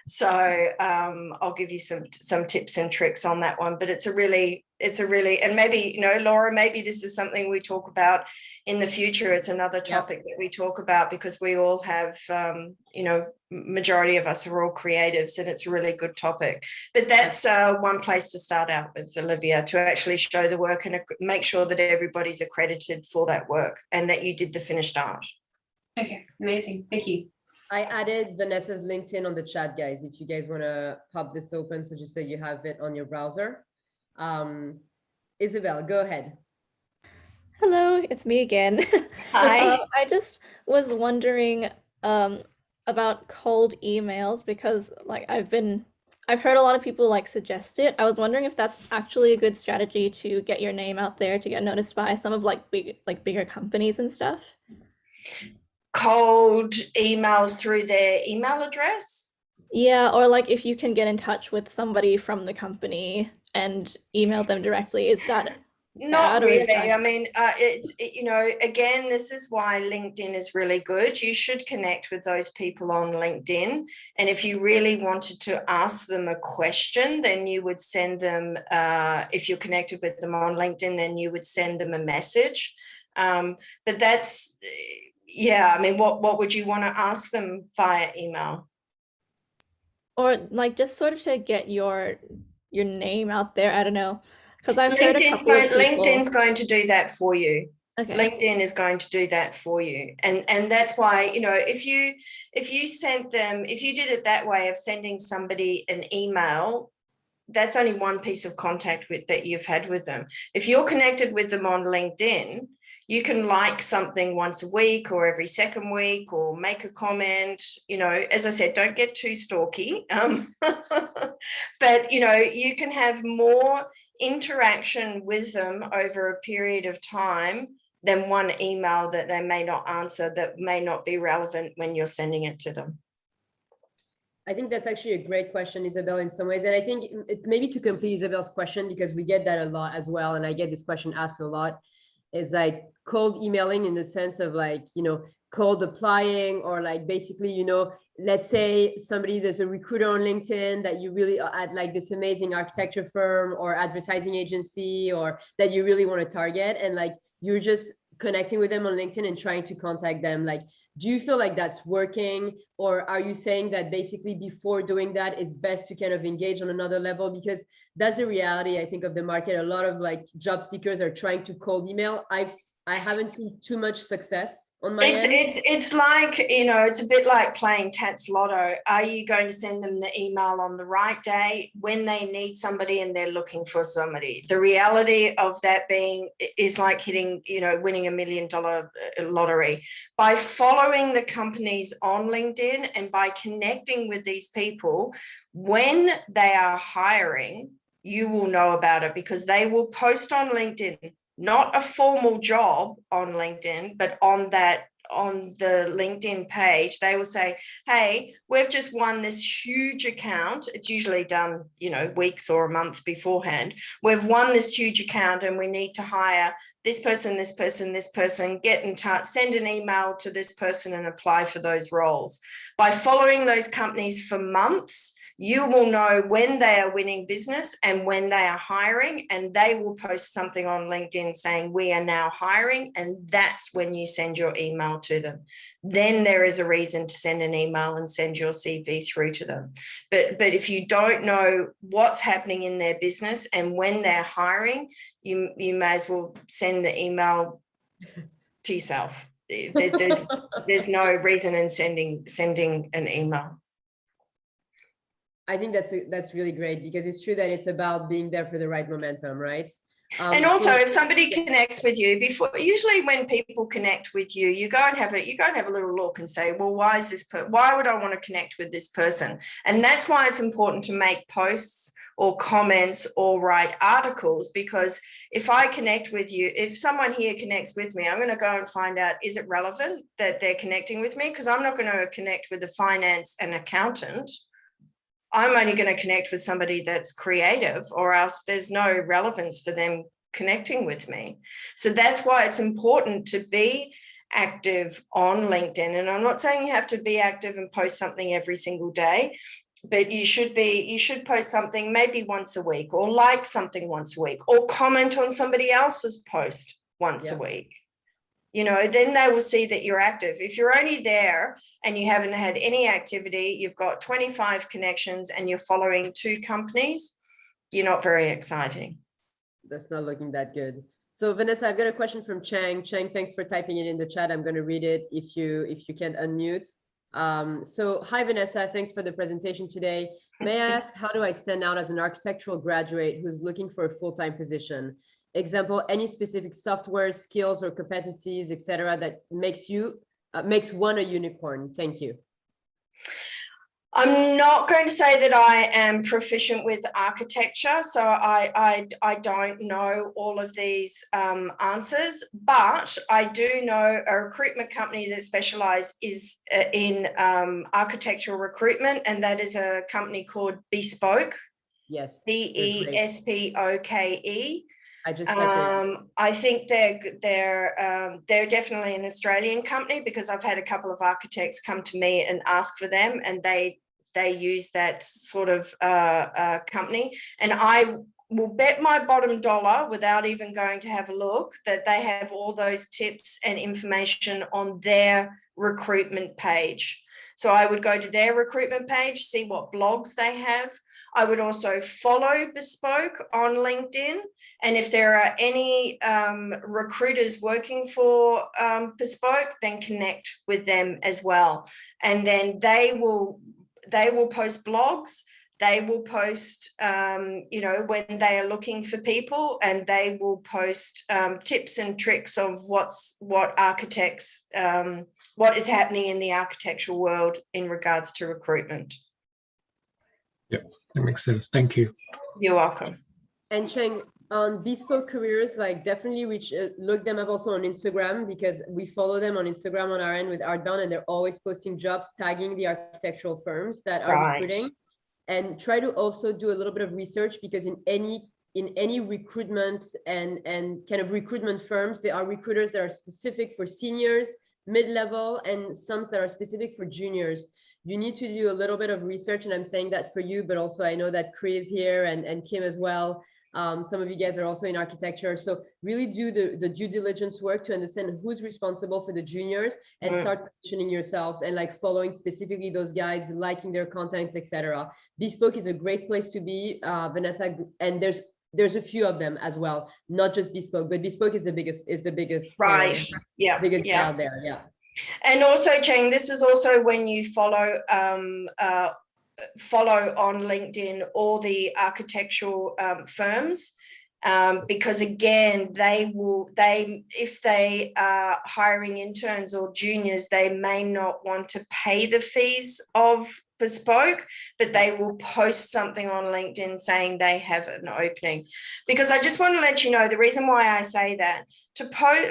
So I'll give you some tips and tricks on that one, but it's a really, and maybe, you know, Laura, maybe this is something we talk about in the future. It's another topic that we talk about, because we all have, you know, majority of us are all creatives, and it's a really good topic. But that's one place to start out with, Olivia, to actually show the work and make sure that everybody's accredited for that work and that you did the finished art. Okay, amazing. Thank you. I added Vanessa's LinkedIn on the chat, guys, if you guys want to pop this open, so just so you have it on your browser. Isabel, go ahead. Hello, it's me again. Hi. I just was wondering about cold emails, because like I've heard a lot of people like suggest it. I was wondering if that's actually a good strategy to get your name out there, to get noticed by some of bigger companies and stuff. Cold emails through their email address? Yeah, or like if you can get in touch with somebody from the company and email them directly, is that Not bad, or is really. that... I mean, you know, again, this is why LinkedIn is really good. You should connect with those people on LinkedIn. And if you really wanted to ask them a question, then you would send them, if you're connected with them on LinkedIn, then you would send them a message. But that's, yeah, I mean, what would you want to ask them via email? Or like just sort of to get your name out there. I don't know, because I've heard a couple of people. LinkedIn's going to do that for you. Okay. LinkedIn is going to do that for you, and that's why, you know, if you sent them, if you did it that way of sending somebody an email, that's only one piece of contact that you've had with them. If you're connected with them on LinkedIn, you can like something once a week or every second week, or make a comment. You know, as I said, don't get too stalky. But, you know, you can have more interaction with them over a period of time than one email that they may not answer, that may not be relevant when you're sending it to them. I think that's actually a great question, Isabel, in some ways. And I think maybe to complete Isabel's question, because we get that a lot as well, and I get this question asked a lot, is like cold emailing, in the sense of like, you know, cold applying, or like basically, you know, let's say there's a recruiter on LinkedIn that you really at like this amazing architecture firm or advertising agency, or that you really want to target, and like you're just connecting with them on LinkedIn and trying to contact them. Like, do you feel like that's working, or are you saying that basically before doing that it's best to kind of engage on another level? Because that's the reality, I think, of the market. A lot of like job seekers are trying to cold email. I haven't seen too much success on my end. It's like, you know, it's a bit like playing Tats Lotto. Are you going to send them the email on the right day when they need somebody and they're looking for somebody? The reality of that being is like hitting, you know, winning $1 million lottery. By following the companies on LinkedIn and by connecting with these people, when they are hiring, you will know about it, because they will post on LinkedIn, not a formal job on LinkedIn, but on the LinkedIn page, they will say, hey, we've just won this huge account. It's usually done, you know, weeks or a month beforehand. We've won this huge account and we need to hire this person, this person, this person. Get in touch, send an email to this person and apply for those roles. By following those companies for months, you will know when they are winning business and when they are hiring, and they will post something on LinkedIn saying we are now hiring, and that's when you send your email to them. Then there is a reason to send an email and send your CV through to them. But if you don't know what's happening in their business and when they're hiring, you may as well send the email to yourself. There's no reason in sending an email. I think that's really great, because it's true that it's about being there for the right momentum, right? And also, if somebody connects with you before, usually when people connect with you, you go and have a little look and say, well, why would I want to connect with this person? And that's why it's important to make posts or comments or write articles, because if I connect with you, if someone here connects with me, I'm going to go and find out, is it relevant that they're connecting with me? Because I'm not going to connect with a finance and accountant. I'm only going to connect with somebody that's creative, or else there's no relevance for them connecting with me. So that's why it's important to be active on LinkedIn. And I'm not saying you have to be active and post something every single day, but you should post something maybe once a week, or like something once a week, or comment on somebody else's post once a week. You know, then they will see that you're active. If you're only there and you haven't had any activity, you've got 25 connections and you're following 2 companies, you're not very exciting. That's not looking that good. So Vanessa, I've got a question from Chang. Chang, thanks for typing it in the chat. I'm going to read it if you can unmute. So hi Vanessa, thanks for the presentation today. May I ask, how do I stand out as an architectural graduate who's looking for a full-time position? Example, any specific software, skills, or competencies, etc., that makes one a unicorn? Thank you. I'm not going to say that I am proficient with architecture, so I don't know all of these answers, but I do know a recruitment company that specializes in architectural recruitment, and that is a company called Bespoke. Yes. Bespoke. I just I think they're definitely an Australian company, because I've had a couple of architects come to me and ask for them, and they use that sort of company. And I will bet my bottom dollar, without even going to have a look, that they have all those tips and information on their recruitment page. So I would go to their recruitment page, see what blogs they have. I would also follow Bespoke on LinkedIn. And if there are any recruiters working for Bespoke, then connect with them as well. And then they will post blogs. They will post, you know, when they are looking for people, and they will post tips and tricks of what is happening in the architectural world in regards to recruitment. Yeah, that makes sense. Thank you. You're welcome. And Cheng, on Bespoke Careers, like definitely look them up also on Instagram, because we follow them on Instagram on our end with ArtBound, and they're always posting jobs, tagging the architectural firms that are recruiting. And try to also do a little bit of research, because in any recruitment and kind of recruitment firms, there are recruiters that are specific for seniors, mid-level, and some that are specific for juniors. You need to do a little bit of research, and I'm saying that for you, but also I know that Chris here and Kim as well. Some of you guys are also in architecture, so really do the due diligence work to understand who's responsible for the juniors, and start positioning yourselves and like following specifically those guys, liking their content, etc. Bespoke is a great place to be, Vanessa, and there's a few of them as well, not just Bespoke, but Bespoke is the biggest right. Biggest out there. Yeah. And also, Cheng, this is also when you follow on LinkedIn all the architectural firms, because again, if they are hiring interns or juniors, they may not want to pay the fees of Bespoke, but they will post something on LinkedIn saying they have an opening. Because I just want to let you know, the reason why I say that,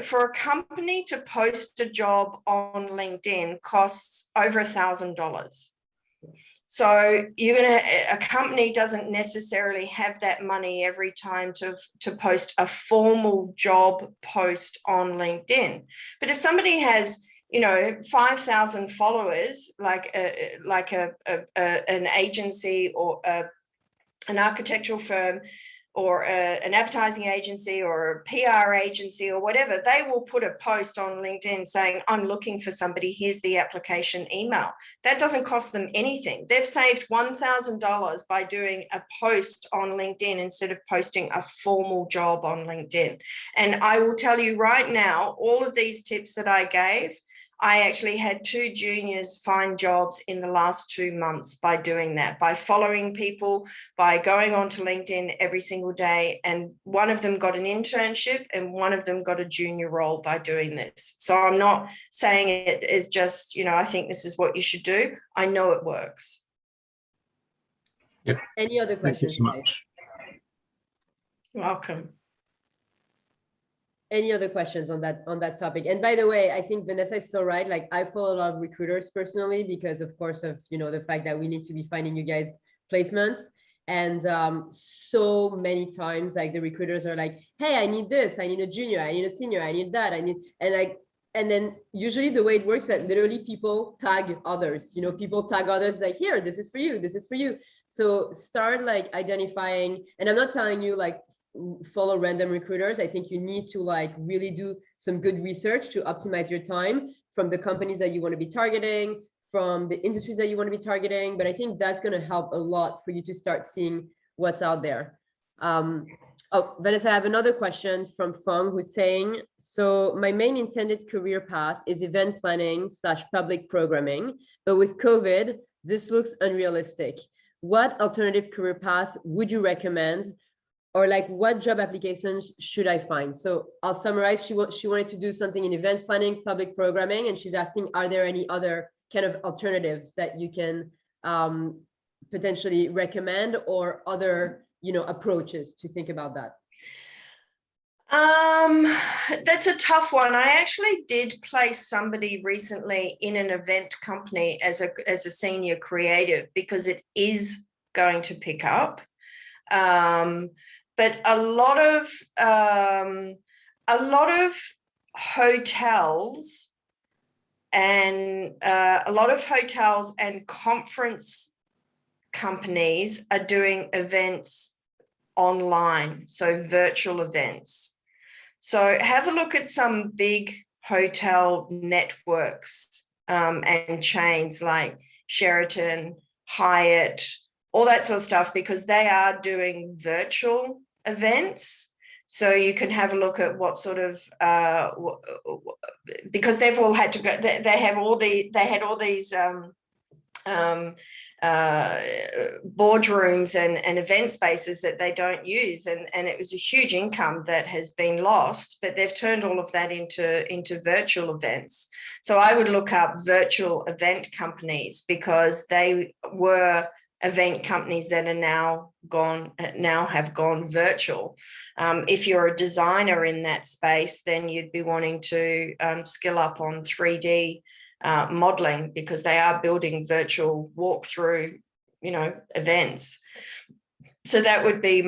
for a company to post a job on LinkedIn costs over $1,000. So a company doesn't necessarily have that money every time to post a formal job post on LinkedIn. But if somebody has, 5,000 followers, like an agency or an architectural firm, or an advertising agency or a PR agency or whatever, they will put a post on LinkedIn saying, I'm looking for somebody, here's the application email. That doesn't cost them anything. They've saved $1,000 by doing a post on LinkedIn instead of posting a formal job on LinkedIn. And I will tell you right now, all of these tips that I gave, I actually had 2 juniors find jobs in the last 2 months by doing that, by following people, by going onto LinkedIn every single day. And one of them got an internship and one of them got a junior role by doing this. So I'm not saying it is just, you know, I think this is what you should do. I know it works. Yep. Any other Thank you questions? so much. Welcome. Any other questions on that topic? And by the way, I think Vanessa is so right. Like, I follow a lot of recruiters personally because, of course, of, you know, the fact that we need to be finding you guys placements. And so many times, like, the recruiters are like, hey, I need this, I need a junior, I need a senior, I need that, I need, and then usually the way it works that literally people tag others, you know, people tag others like, here, this is for you, this is for you. So start like identifying, and I'm not telling you like follow random recruiters. I think you need to like really do some good research to optimize your time from the companies that you want to be targeting, from the industries that you want to be targeting. But I think that's going to help a lot for you to start seeing what's out there. Oh, Vanessa, I have another question from Feng, who's saying, so my main intended career path is event planning / public programming, but with COVID, this looks unrealistic. What alternative career path would you recommend? Or like, what job applications should I find? So I'll summarize. She wanted to do something in events planning, public programming, and she's asking, are there any other kind of alternatives that you can potentially recommend, or other, you know, approaches to think about that? That's a tough one. I actually did place somebody recently in an event company as a senior creative, because it is going to pick up. But a lot of hotels and conference companies are doing events online, so virtual events. So have a look at some big hotel networks and chains like Sheraton, Hyatt, all that sort of stuff, because they are doing virtual events. So you can have a look at what sort of, because they've all had to go, they had all these boardrooms and event spaces that they don't use, and it was a huge income that has been lost, but they've turned all of that into virtual events. So I would look up virtual event companies, because they were event companies that are now have gone virtual. If you're a designer in that space, then you'd be wanting to skill up on 3D modeling, because they are building virtual walkthrough, you know, events. So that would be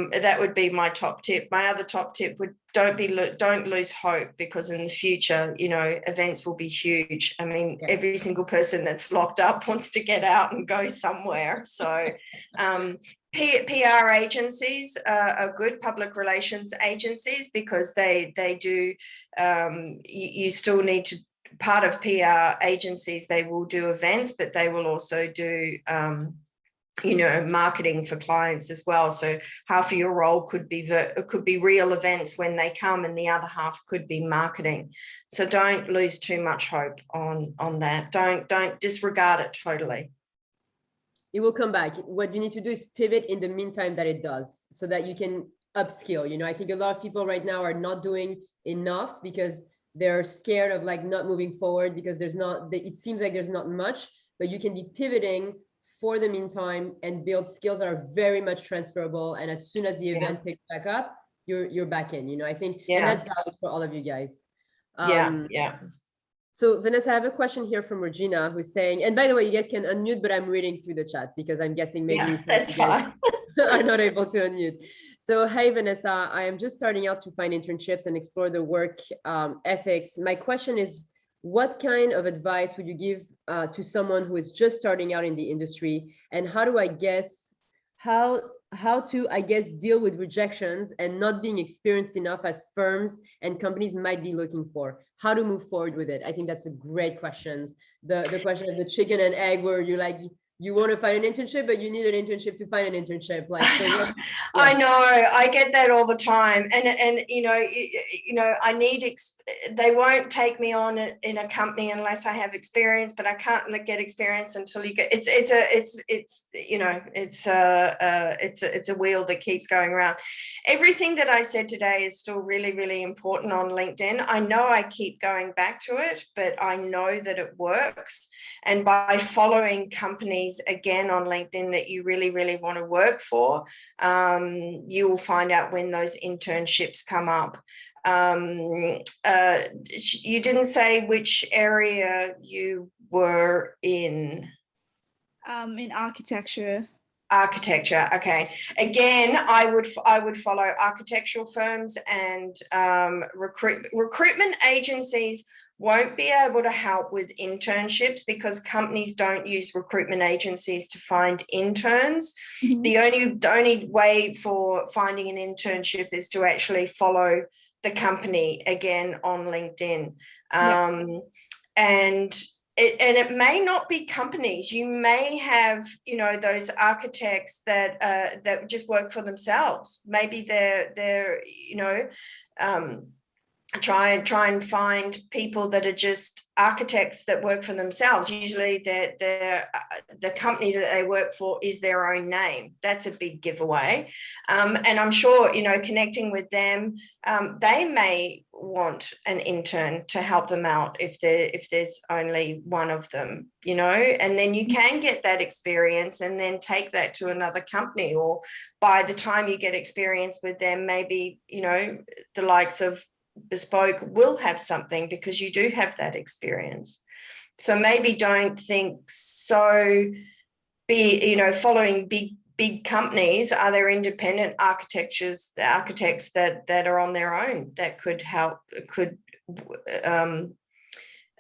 my top tip. My other top tip would don't lose hope, because in the future, you know, events will be huge. I mean, every single person that's locked up wants to get out and go somewhere. So PR agencies are good, public relations agencies, because they do, you still need to, part of PR agencies, they will do events, but they will also do you know, marketing for clients as well. So half of your role could be real events when they come, and the other half could be marketing. So don't lose too much hope on that. Don't disregard it totally. It will come back. What you need to do is pivot in the meantime that it does, so that you can upskill. You know, I think a lot of people right now are not doing enough because they're scared of like not moving forward, because it seems like there's not much, but you can be pivoting for the meantime and build skills that are very much transferable. And as soon as the event picks back up, you're back in, you know, I think, and that's valid for all of you guys. Yeah. So Vanessa, I have a question here from Regina, who's saying, and by the way, you guys can unmute, but I'm reading through the chat because I'm guessing maybe that's fine. are not able to unmute. So, hey, Vanessa, I am just starting out to find internships and explore the work ethics. My question is, what kind of advice would you give to someone who is just starting out in the industry? And how to, I guess, deal with rejections and not being experienced enough as firms and companies might be looking for? How to move forward with it? I think that's a great question. The question of the chicken and egg, where you're like, you want to find an internship, but you need an internship to find an internship. Like, so I know, I get that all the time, and you know, I need they won't take me on in a company unless I have experience, but I can't get experience until you get it's you know, it's a wheel that keeps going around. Everything that I said today is still really, really important on LinkedIn. I know I keep going back to it, but I know that it works. And by following companies again on LinkedIn that you really, really want to work for, you will find out when those internships come up. You didn't say which area you were in. In architecture. Architecture. Okay. Again, I would follow architectural firms and recruitment agencies won't be able to help with internships because companies don't use recruitment agencies to find interns. Mm-hmm. The only way for finding an internship is to actually follow the company again on LinkedIn. And it may not be companies. You may have, you know, those architects that just work for themselves. Maybe they're you know, try and find people that are just architects that work for themselves. Usually the company that they work for is their own name. That's a big giveaway. And I'm sure, you know, connecting with them, they may want an intern to help them out if there's only one of them, you know, and then you can get that experience and then take that to another company, or by the time you get experience with them, maybe, you know, the likes of Bespoke will have something because you do have that experience. So maybe don't think so, you know, following big companies. Are there independent architects that are on their own that could help,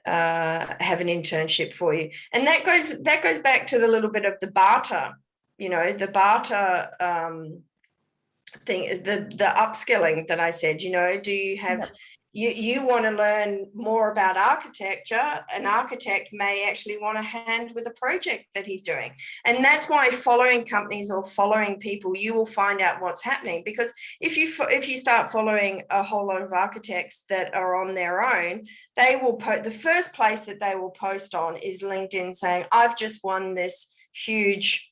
have an internship for you? And that goes back to the little bit of the barter, you know, the barter thing is the upskilling that I said. You know, do you have you want to learn more about architecture? An architect may actually want a hand with a project that he's doing, and that's why following companies or following people, you will find out what's happening. Because if you start following a whole lot of architects that are on their own, they will the first place that they will post on is LinkedIn saying, I've just won this huge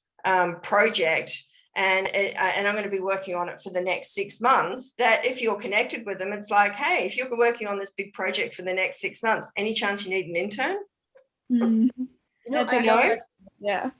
project, and I'm going to be working on it for the next 6 months. That if you're connected with them, it's like, hey, if you're working on this big project for the next 6 months, any chance you need an intern? Mm. you know, I know. Yeah.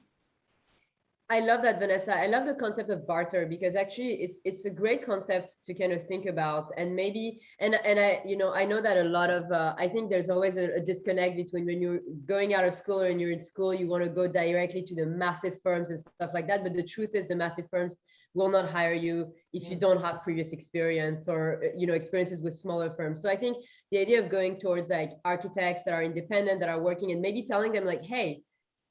I love that, Vanessa. I love the concept of barter because actually it's a great concept to kind of think about. And maybe, and I, you know, I know that a lot of, I think there's always a disconnect between when you're going out of school or when you're in school, you want to go directly to the massive firms and stuff like that. But the truth is the massive firms will not hire you if you don't have previous experience or, you know, experiences with smaller firms. So I think the idea of going towards like architects that are independent, that are working, and maybe telling them like, hey,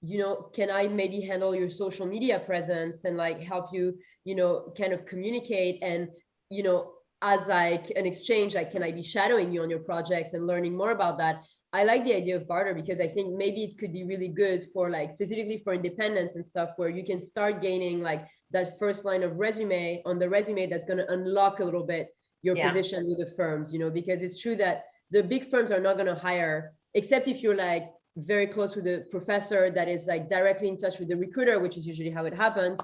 you know, can I maybe handle your social media presence and like help you, you know, kind of communicate, and, you know, as like an exchange, like, can I be shadowing you on your projects and learning more about that? I like the idea of barter because I think maybe it could be really good for like specifically for independence and stuff, where you can start gaining like that first line of resume on the resume that's going to unlock a little bit your position with the firms, you know, because it's true that the big firms are not going to hire, except if you're like very close with the professor that is like directly in touch with the recruiter, which is usually how it happens.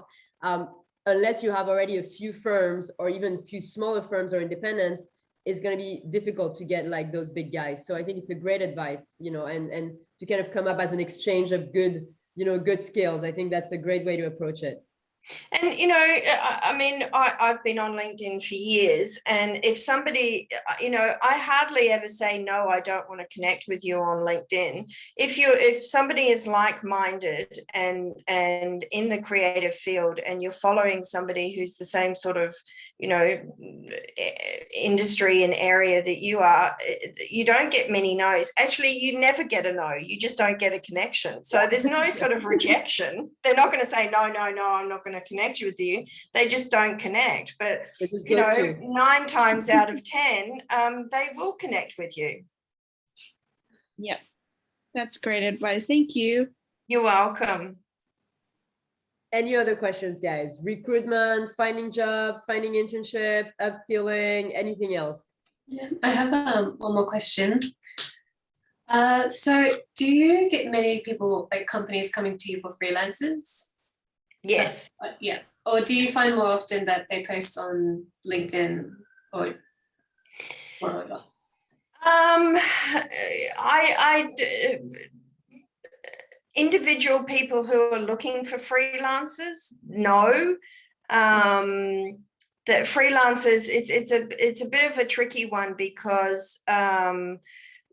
Unless you have already a few firms or even a few smaller firms or independents, it's going to be difficult to get like those big guys. So I think it's a great advice, you know, and to kind of come up as an exchange of good, you know, good skills. I think that's a great way to approach it. And, you know, I mean, I've been on LinkedIn for years, and if somebody, you know, I hardly ever say, no, I don't want to connect with you on LinkedIn. If somebody is like-minded and in the creative field, and you're following somebody who's the same sort of, you know, industry and area that you are, you don't get many no's. Actually, you never get a no. You just don't get a connection. So there's no sort of rejection. They're not going to say, no, I'm not going to connect with you. They just don't connect. But, you know, 9 times out of 10, they will connect with you. Yep. That's great advice. Thank you. You're welcome. Any other questions, guys? Recruitment, finding jobs, finding internships, upskilling, anything else? Yeah, I have one more question. So do you get many people, like companies coming to you for freelancers? Yes. Yeah. Or do you find more often that they post on LinkedIn or whatever? Individual people who are looking for freelancers, no. That freelancers, it's a bit of a tricky one because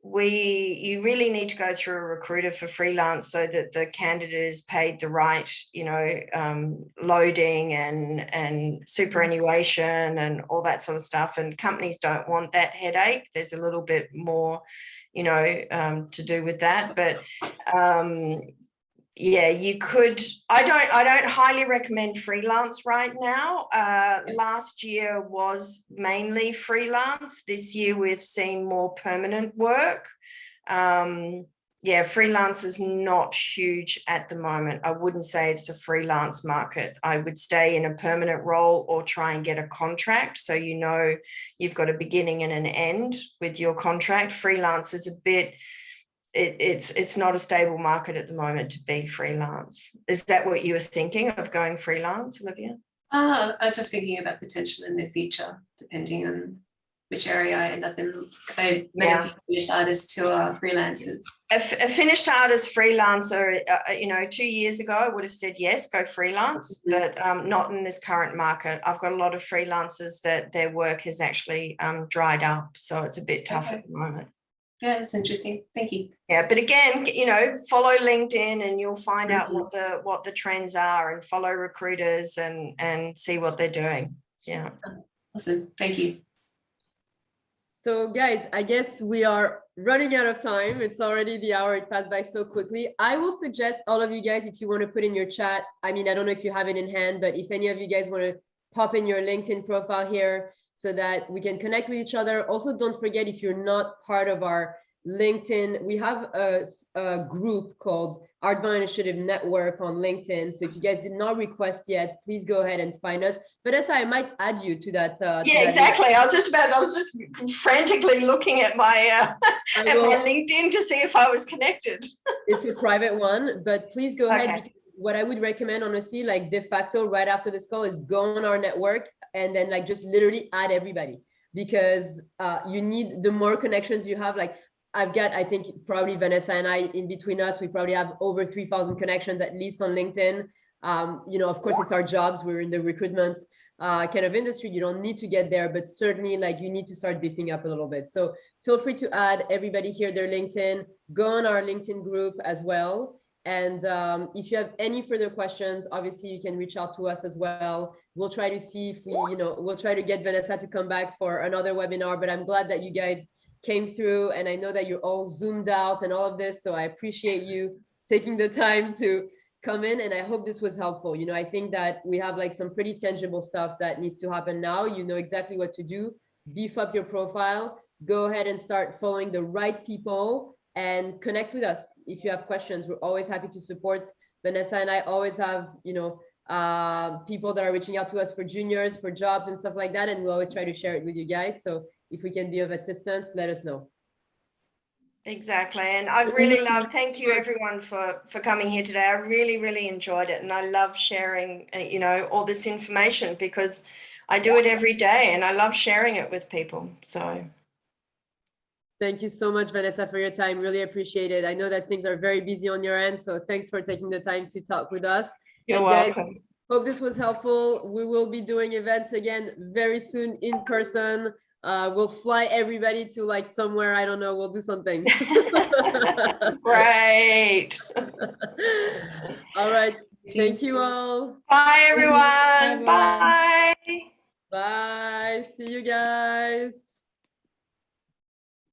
you really need to go through a recruiter for freelance so that the candidate is paid the right, loading and superannuation and all that sort of stuff. And companies don't want that headache. There's a little bit more, to do with that. But yeah, you could. I don't highly recommend freelance right now. Last year was mainly freelance. This year we've seen more permanent work. Yeah, freelance is not huge at the moment. I wouldn't say it's a freelance market. I would stay in a permanent role or try and get a contract so you've got a beginning and an end with your contract. Freelance is a bit. It's not a stable market at the moment to be freelance. Is that what you were thinking of, going freelance, Olivia? I was just thinking about potential in the future, depending on which area I end up in. Because I met a few finished artists who are freelancers. A finished artist freelancer, 2 years ago, I would have said yes, go freelance, but not in this current market. I've got a lot of freelancers that their work has actually dried up, so it's a bit tough at the moment. Yeah, that's interesting. Thank you. Yeah, but again, follow LinkedIn and you'll find out what the trends are, and follow recruiters and see what they're doing. Yeah. Awesome. Thank you. So guys, I guess we are running out of time. It's already the hour. It passed by so quickly. I will suggest all of you guys, if you want to put in your chat, I don't know if you have it in hand, but if any of you guys want to pop in your LinkedIn profile here, so that we can connect with each other. Also, don't forget, if you're not part of our LinkedIn, we have a group called ArtBound Initiative Network on LinkedIn. So if you guys did not request yet, please go ahead and find us. Vanessa, I might add you to that. Exactly. I was just frantically looking at my my LinkedIn to see if I was connected. It's a private one, but please go ahead. Because what I would recommend, honestly, like de facto right after this call, is go on our network and then just literally add everybody, because you need, the more connections you have, I've got, I think probably Vanessa and I, in between us, we probably have over 3,000 connections at least on LinkedIn. Of course, it's our jobs. We're in the recruitment kind of industry. You don't need to get there, but certainly you need to start beefing up a little bit. So feel free to add everybody here, their LinkedIn, go on our LinkedIn group as well. And if you have any further questions, obviously you can reach out to us as well. We'll try to see if we'll try to get Vanessa to come back for another webinar, but I'm glad that you guys came through, and I know that you're all zoomed out and all of this. So I appreciate you taking the time to come in, and I hope this was helpful. I think that we have some pretty tangible stuff that needs to happen now. You know exactly what to do. Beef up your profile, go ahead and start following the right people, and connect with us. If you have questions, we're always happy to support. Vanessa and I always have, people that are reaching out to us for juniors, for jobs and stuff like that. And we'll always try to share it with you guys. So if we can be of assistance, let us know. Exactly. And I really thank you everyone for coming here today. I really, really enjoyed it. And I love sharing, all this information, because I do it every day and I love sharing it with people. So thank you so much, Vanessa, for your time. Really appreciate it. I know that things are very busy on your end, so thanks for taking the time to talk with us. You're welcome. Guys, hope this was helpful. We will be doing events again very soon in person. We'll fly everybody to somewhere, I don't know, we'll do something. Great. All right. Thank you all. Bye, everyone. Bye. Bye. See you guys.